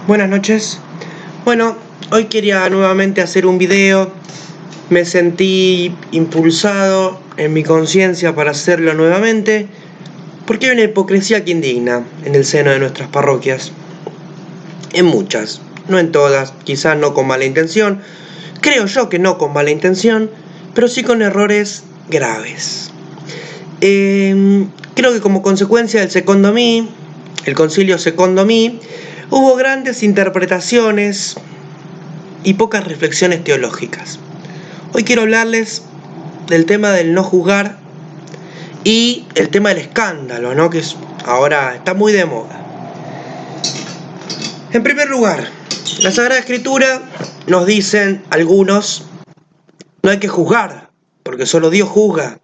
Buenas noches. Bueno, hoy quería nuevamente hacer un video. Me sentí impulsado en mi conciencia para hacerlo nuevamente, porque hay una hipocresía que indigna en el seno de nuestras parroquias. En muchas, no en todas, quizás no con mala intención. Creo yo que no con mala intención, pero sí con errores graves. Creo que como consecuencia del Secondo Mi, el Concilio Secondo Mi, hubo grandes interpretaciones y pocas reflexiones teológicas. Hoy quiero hablarles del tema del no juzgar y el tema del escándalo, ¿no? Que ahora está muy de moda. En primer lugar, la Sagrada Escritura nos dicen algunos, no hay que juzgar, porque solo Dios juzga.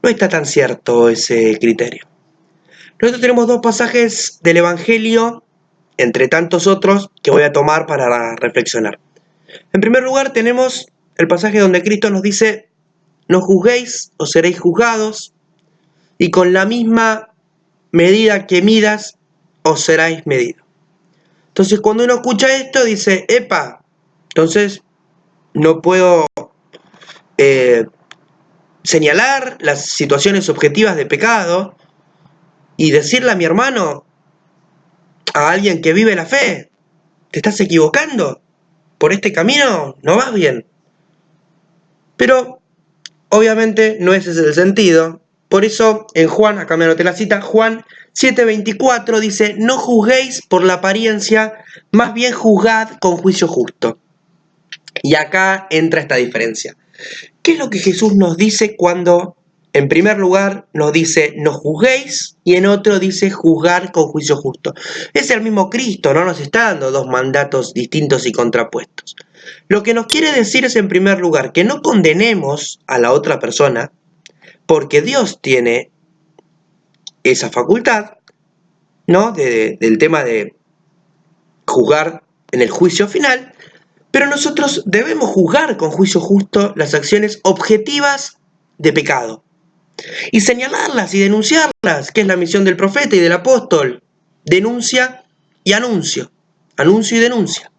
No está tan cierto ese criterio. Nosotros tenemos dos pasajes del Evangelio, entre tantos otros, que voy a tomar para reflexionar. En primer lugar tenemos el pasaje donde Cristo nos dice: no juzguéis o seréis juzgados, y con la misma medida que midas os seráis medidos. Entonces cuando uno escucha esto dice, epa, entonces no puedo señalar las situaciones objetivas de pecado y decirle a mi hermano, a alguien que vive la fe, te estás equivocando, por este camino no vas bien. Pero obviamente no ese es el sentido. Por eso en Juan, acá me anoté la cita, Juan 7:24 dice, no juzguéis por la apariencia, más bien juzgad con juicio justo. Y acá entra esta diferencia. ¿Qué es lo que Jesús nos dice cuando, en primer lugar, nos dice no juzguéis y en otro dice juzgar con juicio justo? Es el mismo Cristo, no nos está dando dos mandatos distintos y contrapuestos. Lo que nos quiere decir es, en primer lugar, que no condenemos a la otra persona, porque Dios tiene esa facultad, ¿no? Del tema de juzgar en el juicio final, pero nosotros debemos juzgar con juicio justo las acciones objetivas de pecado y señalarlas y denunciarlas, que es la misión del profeta y del apóstol. Denuncia y anuncio, anuncio y denuncia.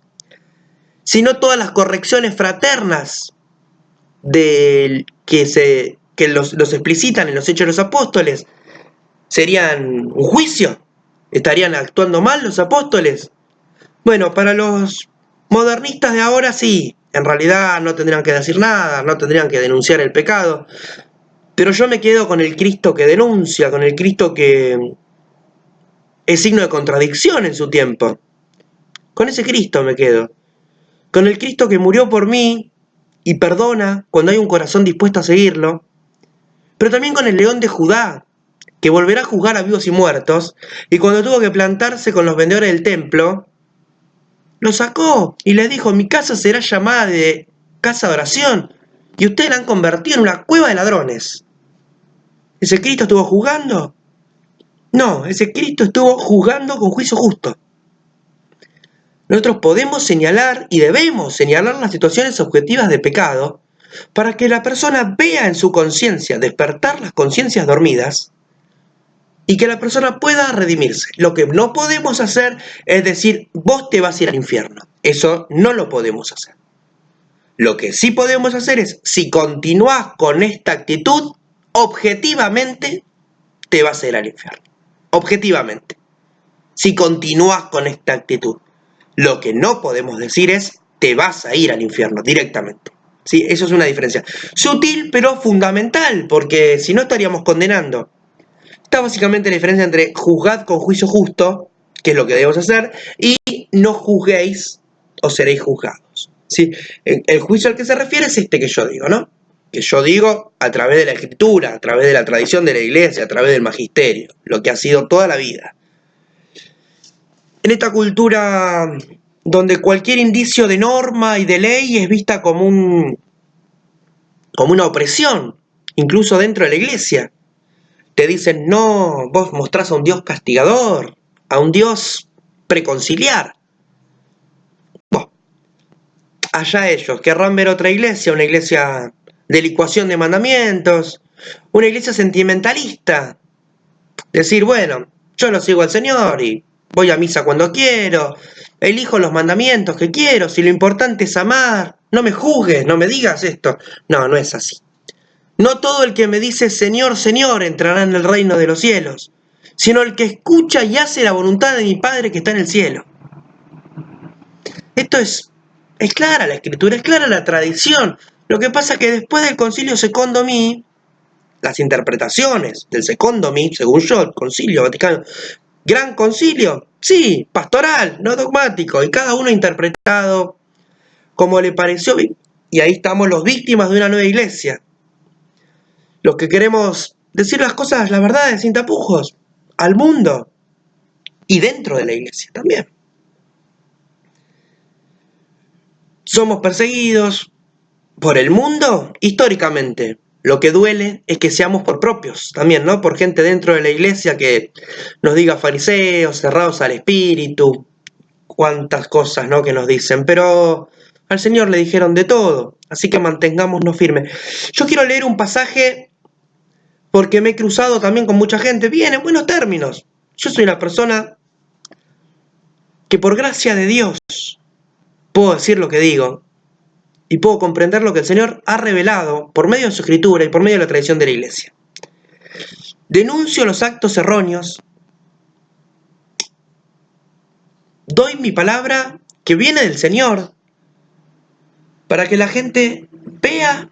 Si no, todas las correcciones fraternas que los explicitan en los Hechos de los Apóstoles serían un juicio. ¿Estarían actuando mal los apóstoles? Bueno, para los modernistas de ahora sí, en realidad no tendrían que decir nada, no tendrían que denunciar el pecado, pero yo me quedo con el Cristo que denuncia, con el Cristo que es signo de contradicción en su tiempo. Con ese Cristo me quedo. Con el Cristo que murió por mí y perdona cuando hay un corazón dispuesto a seguirlo, pero también con el León de Judá, que volverá a juzgar a vivos y muertos, y cuando tuvo que plantarse con los vendedores del templo, lo sacó y les dijo, mi casa será llamada de casa de oración, y ustedes la han convertido en una cueva de ladrones. ¿Ese Cristo estuvo juzgando? No, ese Cristo estuvo juzgando con juicio justo. Nosotros podemos señalar y debemos señalar las situaciones objetivas de pecado para que la persona vea en su conciencia, despertar las conciencias dormidas, y que la persona pueda redimirse. Lo que no podemos hacer es decir, vos te vas a ir al infierno. Eso no lo podemos hacer. Lo que sí podemos hacer es, si continúas con esta actitud, objetivamente te vas a ir al infierno. Objetivamente. Si continúas con esta actitud. Lo que no podemos decir es, te vas a ir al infierno directamente. ¿Sí? Eso es una diferencia. Sutil, pero fundamental, porque si no estaríamos condenando. Está básicamente la diferencia entre juzgad con juicio justo, que es lo que debemos hacer, y no juzguéis o seréis juzgados. ¿Sí? El juicio al que se refiere es este que yo digo, ¿no? Que yo digo a través de la escritura, a través de la tradición de la iglesia, a través del magisterio, lo que ha sido toda la vida. En esta cultura donde cualquier indicio de norma y de ley es vista como una opresión, incluso dentro de la iglesia. Te dicen, no, vos mostrás a un Dios castigador, a un Dios preconciliar. Bueno, allá ellos, querrán ver otra iglesia, una iglesia de licuación de mandamientos, una iglesia sentimentalista. Decir, bueno, yo lo sigo al Señor y voy a misa cuando quiero, elijo los mandamientos que quiero, si lo importante es amar, no me juzgues, no me digas esto. No, no es así. No todo el que me dice Señor, Señor entrará en el reino de los cielos, sino el que escucha y hace la voluntad de mi Padre que está en el cielo. Esto es clara la Escritura, es clara la tradición. Lo que pasa es que después del Concilio Secondo Mi, las interpretaciones del Secondo Mi, según yo, el Concilio Vaticano, Gran Concilio, sí, pastoral, no dogmático, y cada uno interpretado como le pareció bien. Y ahí estamos los víctimas de una nueva iglesia, los que queremos decir las cosas, las verdades, sin tapujos, al mundo y dentro de la iglesia también. Somos perseguidos por el mundo históricamente. Lo que duele es que seamos por propios también, ¿no? Por gente dentro de la iglesia que nos diga fariseos, cerrados al espíritu, cuántas cosas, ¿no? Que nos dicen. Pero al Señor le dijeron de todo, así que mantengámonos firmes. Yo quiero leer un pasaje porque me he cruzado también con mucha gente, bien, en buenos términos. Yo soy una persona que por gracia de Dios puedo decir lo que digo y puedo comprender lo que el Señor ha revelado por medio de su escritura y por medio de la tradición de la iglesia. Denuncio los actos erróneos, doy mi palabra que viene del Señor para que la gente vea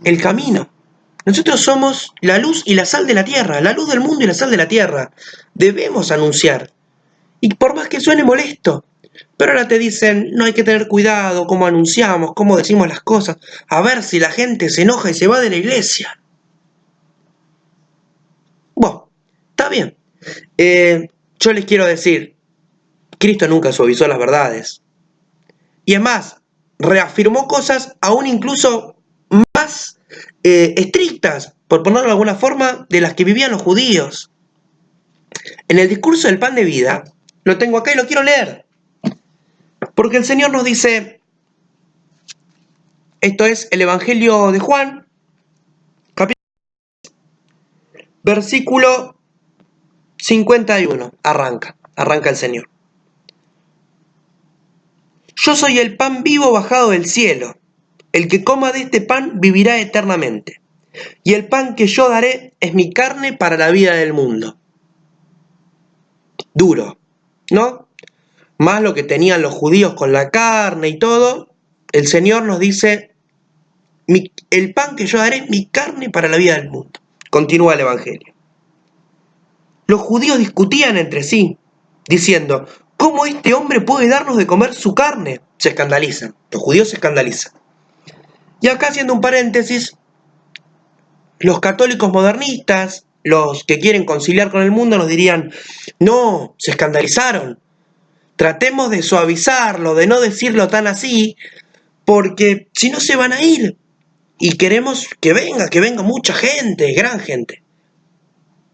el camino. Nosotros somos la luz y la sal de la tierra, la luz del mundo y la sal de la tierra. Debemos anunciar. Y por más que suene molesto, pero ahora te dicen, no hay que tener cuidado, cómo anunciamos, cómo decimos las cosas, a ver si la gente se enoja y se va de la iglesia. Bueno, está bien. Yo les quiero decir, Cristo nunca suavizó las verdades. Y es más, reafirmó cosas aún incluso más estrictas, por ponerlo de alguna forma, de las que vivían los judíos. En el discurso del pan de vida, lo tengo acá y lo quiero leer. Porque el Señor nos dice, esto es el Evangelio de Juan, capítulo, versículo 51, arranca el Señor. Yo soy el pan vivo bajado del cielo. El que coma de este pan vivirá eternamente. Y el pan que yo daré es mi carne para la vida del mundo. Duro, ¿no? Más lo que tenían los judíos con la carne y todo, el Señor nos dice, el pan que yo daré es mi carne para la vida del mundo. Continúa el Evangelio. Los judíos discutían entre sí, diciendo, ¿cómo este hombre puede darnos de comer su carne? Se escandalizan, los judíos se escandalizan. Y acá haciendo un paréntesis, los católicos modernistas, los que quieren conciliar con el mundo, nos dirían, no, se escandalizaron. Tratemos de suavizarlo, de no decirlo tan así, porque si no se van a ir. Y queremos que venga mucha gente, gran gente.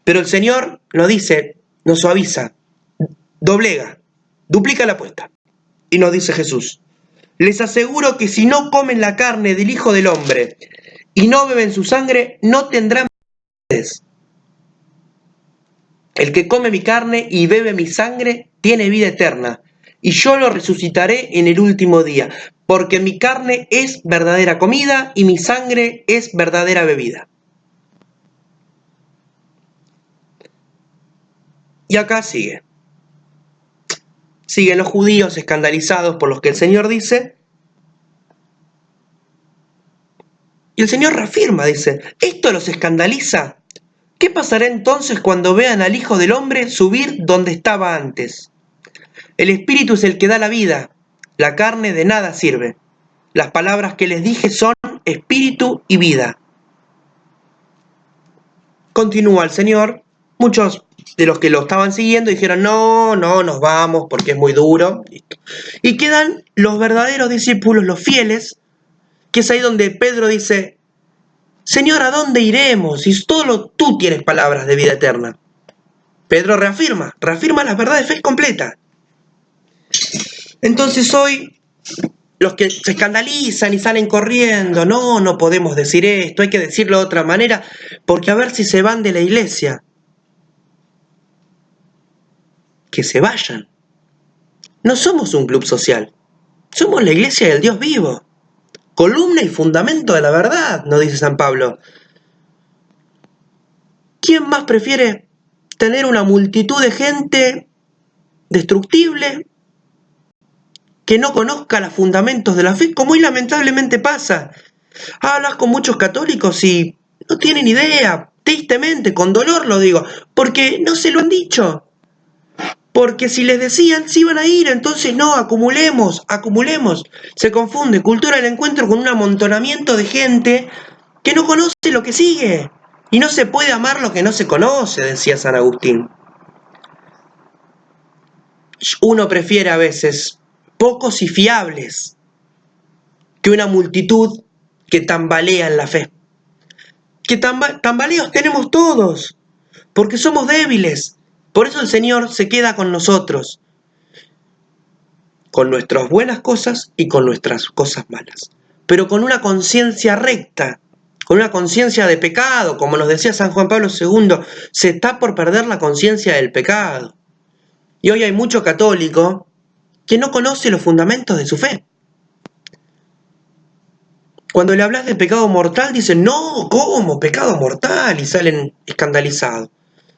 Pero el Señor nos dice, nos suaviza, doblega, duplica la apuesta. Y nos dice Jesús, les aseguro que si no comen la carne del Hijo del Hombre y no beben su sangre, no tendrán ustedes. El que come mi carne y bebe mi sangre tiene vida eterna, y yo lo resucitaré en el último día, porque mi carne es verdadera comida y mi sangre es verdadera bebida. Y acá sigue. Siguen los judíos escandalizados por lo que el Señor dice. Y el Señor reafirma, dice, ¿esto los escandaliza? ¿Qué pasará entonces cuando vean al Hijo del Hombre subir donde estaba antes? El Espíritu es el que da la vida, la carne de nada sirve. Las palabras que les dije son espíritu y vida. Continúa el Señor. Muchos de los que lo estaban siguiendo dijeron, no, nos vamos porque es muy duro. Y quedan los verdaderos discípulos, los fieles, que es ahí donde Pedro dice, Señor, ¿a dónde iremos? Si solo tú tienes palabras de vida eterna. Pedro reafirma las verdades de fe completa. Entonces hoy, los que se escandalizan y salen corriendo, no podemos decir esto, hay que decirlo de otra manera, porque a ver si se van de la iglesia. que se vayan. No somos un club social, somos la iglesia del Dios vivo, columna y fundamento de la verdad, nos dice San Pablo. ¿Quién más prefiere tener una multitud de gente destructible que no conozca los fundamentos de la fe, como hoy lamentablemente pasa? Hablas con muchos católicos y no tienen idea, tristemente, con dolor lo digo, porque no se lo han dicho. Porque si les decían, se iban a ir, entonces no, acumulemos. Se confunde cultura del encuentro con un amontonamiento de gente que no conoce lo que sigue. Y no se puede amar lo que no se conoce, decía San Agustín. Uno prefiere a veces pocos y fiables que una multitud que tambalea en la fe. Que tambaleos tenemos todos, porque somos débiles. Por eso el Señor se queda con nosotros, con nuestras buenas cosas y con nuestras cosas malas, pero con una conciencia recta, con una conciencia de pecado, como nos decía San Juan Pablo II, se está por perder la conciencia del pecado. Y hoy hay mucho católico que no conoce los fundamentos de su fe. Cuando le hablas de pecado mortal, dicen, no, ¿cómo? Pecado mortal, y salen escandalizados.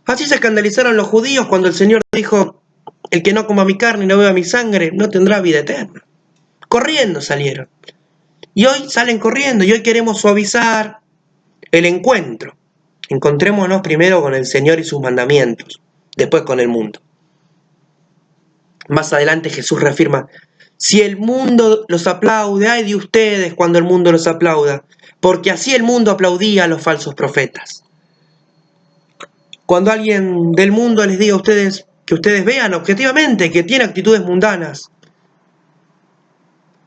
Así se escandalizaron los judíos cuando el Señor dijo, el que no coma mi carne y no beba mi sangre, no tendrá vida eterna. Corriendo salieron. Y hoy salen corriendo, y hoy queremos suavizar el encuentro. Encontrémonos primero con el Señor y sus mandamientos, después con el mundo. Más adelante Jesús reafirma, si el mundo los aplaude, ay de ustedes cuando el mundo los aplauda, porque así el mundo aplaudía a los falsos profetas. Cuando alguien del mundo les diga a ustedes, que ustedes vean objetivamente que tiene actitudes mundanas,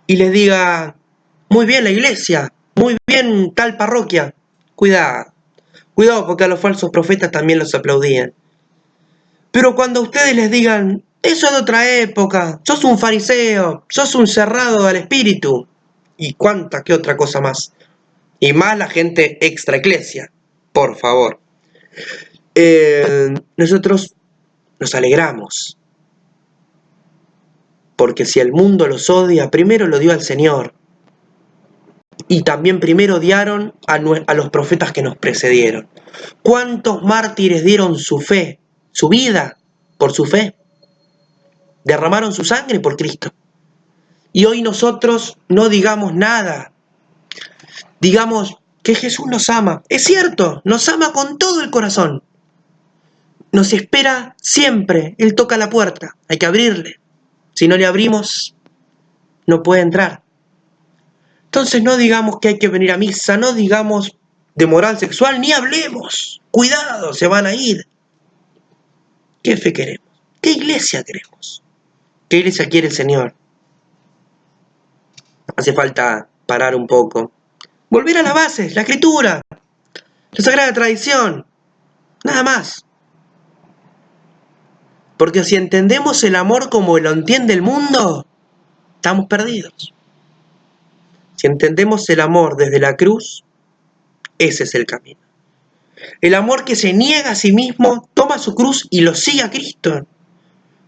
y les diga, muy bien la iglesia, muy bien tal parroquia, cuidado porque a los falsos profetas también los aplaudían. Pero cuando ustedes les digan, eso es de otra época, sos un fariseo, sos un cerrado al espíritu, y cuánta que otra cosa más, y más la gente extra eclesia, por favor. Nosotros nos alegramos, porque si el mundo los odia, primero lo dio al Señor, y también primero odiaron a los profetas que nos precedieron. ¿Cuántos mártires dieron su fe, su vida por su fe? Derramaron su sangre por Cristo. Y hoy nosotros no digamos nada. Digamos que Jesús nos ama. Es cierto, nos ama con todo el corazón. Nos espera siempre. Él toca la puerta. Hay que abrirle. Si no le abrimos, no puede entrar. Entonces no digamos que hay que venir a misa, no digamos de moral sexual, ni hablemos. Cuidado, se van a ir. ¿Qué fe queremos? ¿Qué iglesia queremos? ¿Qué iglesia quiere el Señor? Hace falta parar un poco. Volver a las bases, la escritura, la sagrada tradición, nada más. Porque si entendemos el amor como lo entiende el mundo, estamos perdidos. Si entendemos el amor desde la cruz, ese es el camino. El amor que se niega a sí mismo, toma su cruz y lo sigue a Cristo.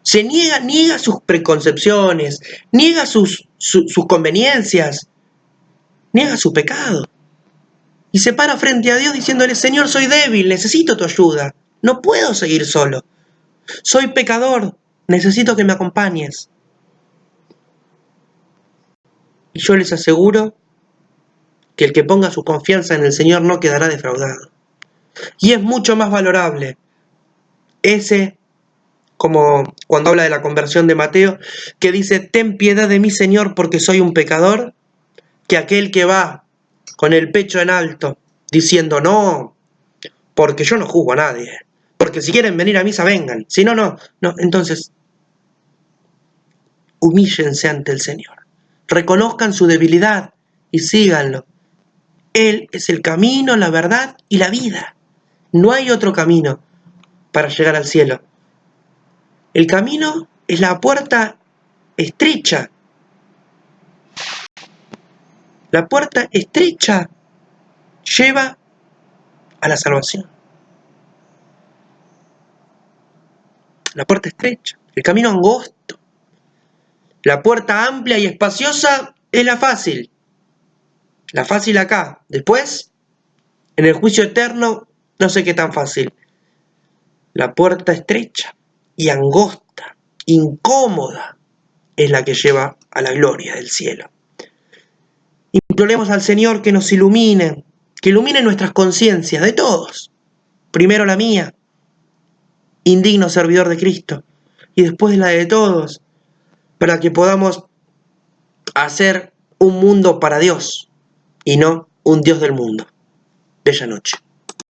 Se niega sus preconcepciones, niega sus conveniencias, niega su pecado. Y se para frente a Dios diciéndole, Señor, soy débil, necesito tu ayuda. No puedo seguir solo. Soy pecador, necesito que me acompañes. Y yo les aseguro que el que ponga su confianza en el Señor no quedará defraudado. Y es mucho más valorable ese, como cuando habla de la conversión de Mateo, que dice, ten piedad de mí, Señor, porque soy un pecador, que aquel que va con el pecho en alto, diciendo, no, porque yo no juzgo a nadie, porque si quieren venir a misa, vengan, si no, no. Entonces, humíllense ante el Señor, reconozcan su debilidad y síganlo. Él es el camino, la verdad y la vida. No hay otro camino para llegar al cielo. El camino es la puerta estrecha. La puerta estrecha lleva a la salvación. La puerta estrecha. el camino angosto. La puerta amplia y espaciosa es la fácil acá. Después, en el juicio eterno, no sé qué tan fácil. La puerta estrecha y angosta, incómoda, es la que lleva a la gloria del cielo. Imploremos al Señor que nos ilumine, que ilumine nuestras conciencias, de todos. Primero la mía, indigno servidor de Cristo, y después la de todos, para que podamos hacer un mundo para Dios, y no un Dios del mundo. Bella noche.